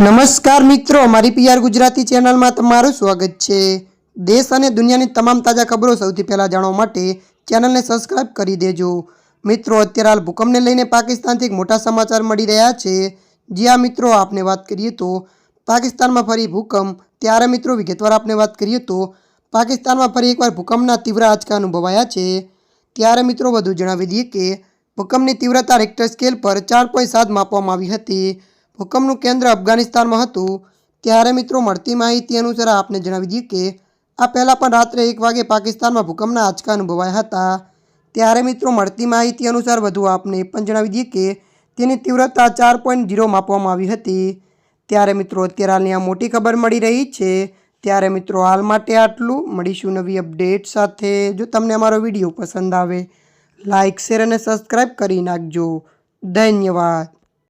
નમસ્કાર મિત્રો, મારી પીઆર ગુજરાતી ચેનલમાં તમારું સ્વાગત છે। દેશ અને દુનિયાની તમામ તાજા ખબરો સૌથી પહેલાં જાણવા માટે ચેનલને સબસ્ક્રાઇબ કરી દેજો। મિત્રો, અત્યારે હાલ ભૂકંપને લઈને પાકિસ્તાનથી એક મોટા સમાચાર મળી રહ્યા છે। જ્યાં મિત્રો આપને વાત કરીએ તો પાકિસ્તાનમાં ફરી ભૂકંપ। ત્યારે મિત્રો વિગતવાર આપને વાત કરીએ તો પાકિસ્તાનમાં ફરી એકવાર ભૂકંપના તીવ્ર આંચકા અનુભવાયા છે। ત્યારે મિત્રો વધુ જણાવી દઈએ કે ભૂકંપની તીવ્રતા રિક્ટર સ્કેલ પર 4.7 માપવામાં આવી હતી। ભૂકંપનું કેન્દ્ર અફઘાનિસ્તાનમાં હતું। ત્યારે મિત્રો મળતી માહિતી અનુસાર આપને જણાવી દઈએ કે આ પહેલાં પણ રાત્રે 1 વાગે પાકિસ્તાનમાં ભૂકંપના આંચકા અનુભવાયા હતા। ત્યારે મિત્રો મળતી માહિતી અનુસાર વધુ આપને પણ જણાવી દઈએ કે તેની તીવ્રતા 4.0 માપવામાં આવી હતી। ત્યારે મિત્રો અત્યારે હાલની આ મોટી ખબર મળી રહી છે। ત્યારે મિત્રો હાલ માટે આટલું, મળીશું નવી અપડેટ સાથે। જો તમને અમારો વિડીયો પસંદ આવે લાઇક, શેર અને સબસ્ક્રાઈબ કરી નાખજો। ધન્યવાદ।